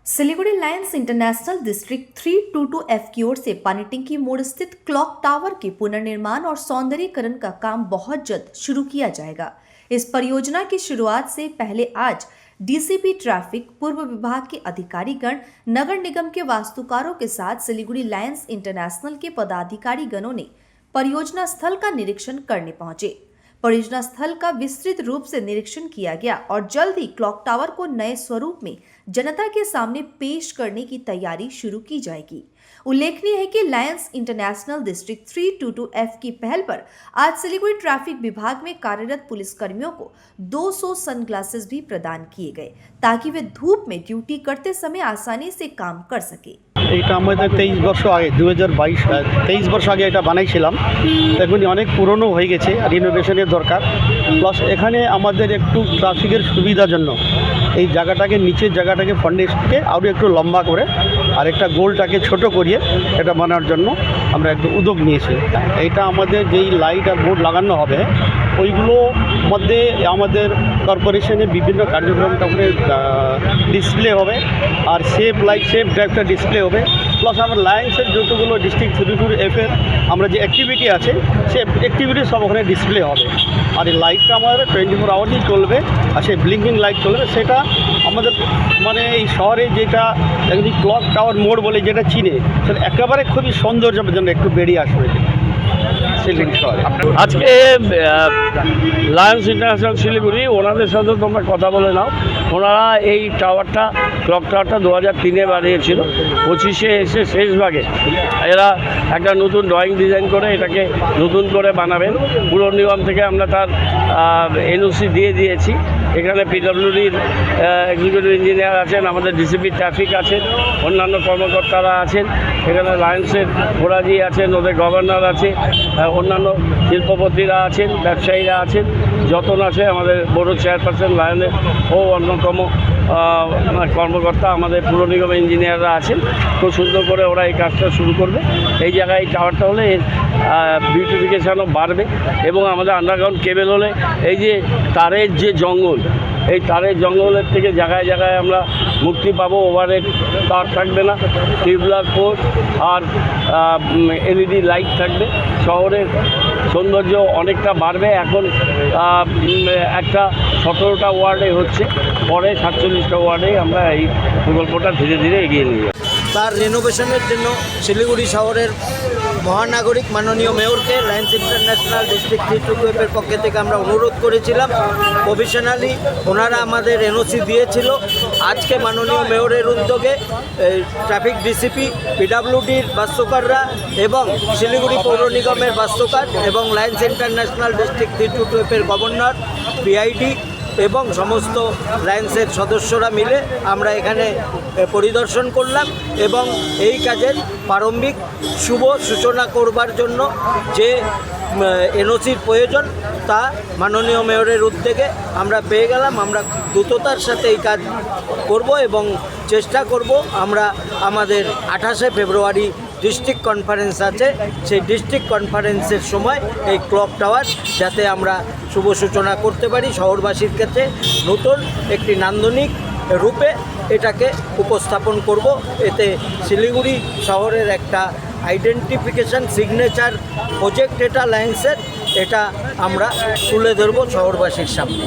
Siliguri Lions international district 322F की ओर से पानी टंकी मोड़ स्थित क्लॉक टावर के पुनर्निर्माण और सौंदर्यीकरण का काम बहुत जल्द शुरू किया जाएगा। इस परियोजना की शुरुआत से पहले आज डीसीपी ट्रैफिक, पूर्व विभाग के अधिकारीगण, नगर निगम के वास्तुकारों के साथ सिलीगुड़ी लायंस इंटरनेशनल के पदाधिकारी गणों ने परियोजना स्थल का निरीक्षण करने पहुंचे। परियोजना स्थल का विस्तृत रूप से निरीक्षण किया गया और जल्द ही क्लॉक टावर को नए स्वरूप में जनता के सामने पेश करने की तैयारी शुरू की जाएगी। उल्लेखनीय है कि लायंस इंटरनेशनल डिस्ट्रिक्ट 322F की पहल पर आज सिलीगुड़ी ट्रैफिक विभाग में कार्यरत पुलिस कर्मियों को 200 सनग्लासेस भी प्रदान किए गए ताकि वे धूप में ड्यूटी करते समय आसानी से काम कर सके। এটা আমাদের 23 বছর আগে 23 বছর আগে এটা বানাইছিলাম। এখনই অনেক পুরনো হয়ে গেছে, রিনোভেশনের দরকার। প্লাস এখানে আমাদের একটু ট্রাফিকের সুবিধার জন্য এই জায়গাটাকে, নিচের জায়গাটাকে ফান্ডেশনকে আরও একটু লম্বা করে আর একটা গোলটাকে ছোট করিয়ে এটা বানানোর জন্য আমরা একটু উদ্যোগ নিয়েছি। এটা আমাদের যেই লাইট আর বোর্ড লাগানো হবে ওইগুলো মধ্যে আমাদের কর্পোরেশনে বিভিন্ন কার্যক্রমটা করে ডিসপ্লে হবে আর সেফ লাইট সেফ ড্রাইভটা ডিসপ্লে হবে। প্লাস আমার লায়ন্সের যতগুলো ডিস্ট্রিক্ট 322F এর আমরা যে অ্যাক্টিভিটি আছে সে অ্যাক্টিভিটি সব ওখানে ডিসপ্লে হবে। আর এই লাইটটা আমাদের 24 আওয়ারই চলবে আর সেই ব্লিঙ্কিং লাইট চলবে। সেটা আমাদের মানে এই শহরে যেটা একটি ক্লক টাওয়ার মোড় বলে যেটা চিনে সেটা একেবারে খুবই সৌন্দর্যের জন্য একটু বেরিয়ে আসবে শিলিগুড়ি শহরে। আজকে লায়ন্স ইন্টারন্যাশনাল শিলিগুড়ি ওনাদের সাথে তোমরা কথা বলে নাও। ওনারা এই টাওয়ারটা, ক্লক টাওয়ারটা 2003-এ বানিয়েছিল, 25-এ এসে শেষ ভাগে এরা একটা নতুন ড্রয়িং ডিজাইন করে এটাকে নতুন করে বানাবেন। পুর নিগম থেকে আমরা তার এনওসি দিয়ে দিয়েছি। এখানে পিডব্লিউডির এক্সিকিউটিভ ইঞ্জিনিয়ার আছেন, আমাদের ডিসিপি ট্রাফিক আছেন, অন্যান্য কর্মকর্তারা আছেন, এখানে লায়ন্সের ফোরাজি আছেন, ওদের গভর্নর আছে, অন্যান্য শিল্পপতিরা আছেন, ব্যবসায়ীরা আছেন, যতন আছে, আমাদের বড় চেয়ারপারসন লায়নের ও অন্যতম কর্মকর্তা আমাদের পুর নিগমের ইঞ্জিনিয়াররা আছেন। খুব সুন্দর করে ওরা এই কাজটা শুরু করবে। এই জায়গায় এই টাওয়ারটা হলে এর বিউটিফিকেশানও বাড়বে এবং আমাদের আন্ডারগ্রাউন্ড কেবেল হলে এই যে তারের যে জঙ্গল, এই তারের জঙ্গলের থেকে জায়গায় জায়গায় আমরা মুক্তি পাবো। ওভারহেড তার থাকবে না, টিউবলার পোস্ট আর এলইডি লাইট থাকবে। শহরের সৌন্দর্য অনেকটা বাড়বে। এখন একটা 17টা ওয়ার্ডে হচ্ছে, পরে 47টা ওয়ার্ডে আমরা এই প্রকল্পটা ধীরে ধীরে এগিয়ে নিয়ে যাব। তার রেনোভেশনের জন্য শিলিগুড়ি শহরের মহানাগরিক মাননীয় মেয়রকে লায়ন্স ইন্টারন্যাশনাল ডিস্ট্রিক্ট 322F এর পক্ষ থেকে আমরা অনুরোধ করেছিলাম। প্রভিশনালি ওনারা আমাদের এনওসি দিয়েছিল। আজকে মাননীয় মেয়রের উদ্যোগে ট্রাফিক ডিসিপি, পিডব্লিউডির বাস্তুকাররা এবং শিলিগুড়ি পৌর নিগমের বাস্তুকার এবং লায়ন্স ইন্টারন্যাশনাল ডিস্ট্রিক্ট 322F এর গভর্নর, পিআইডি এবং সমস্ত লায়ন্সের সদস্যরা মিলে আমরা এখানে পরিদর্শন করলাম এবং এই কাজের প্রারম্ভিক শুভ সূচনা করবার জন্য যে এনওসির প্রয়োজন তা মাননীয় মেয়রের উদ্যোগে আমরা পেয়ে গেলাম। আমরা দ্রুততার সাথে এই কাজ করব এবং চেষ্টা করব আমরা আমাদের 28শে ফেব্রুয়ারি ডিস্ট্রিক্ট কনফারেন্স আছে, সেই ডিস্ট্রিক্ট কনফারেন্সের সময় এই ক্লক টাওয়ার যাতে আমরা শুভ সূচনা করতে পারি, শহরবাসীর কাছে নতুন একটি নান্দনিক রূপে এটাকে উপস্থাপন করব। এতে শিলিগুড়ি শহরের একটা আইডেন্টিফিকেশান সিগনেচার প্রজেক্ট এটা লায়ন্সের, এটা আমরা তুলে ধরব শহরবাসীর সামনে।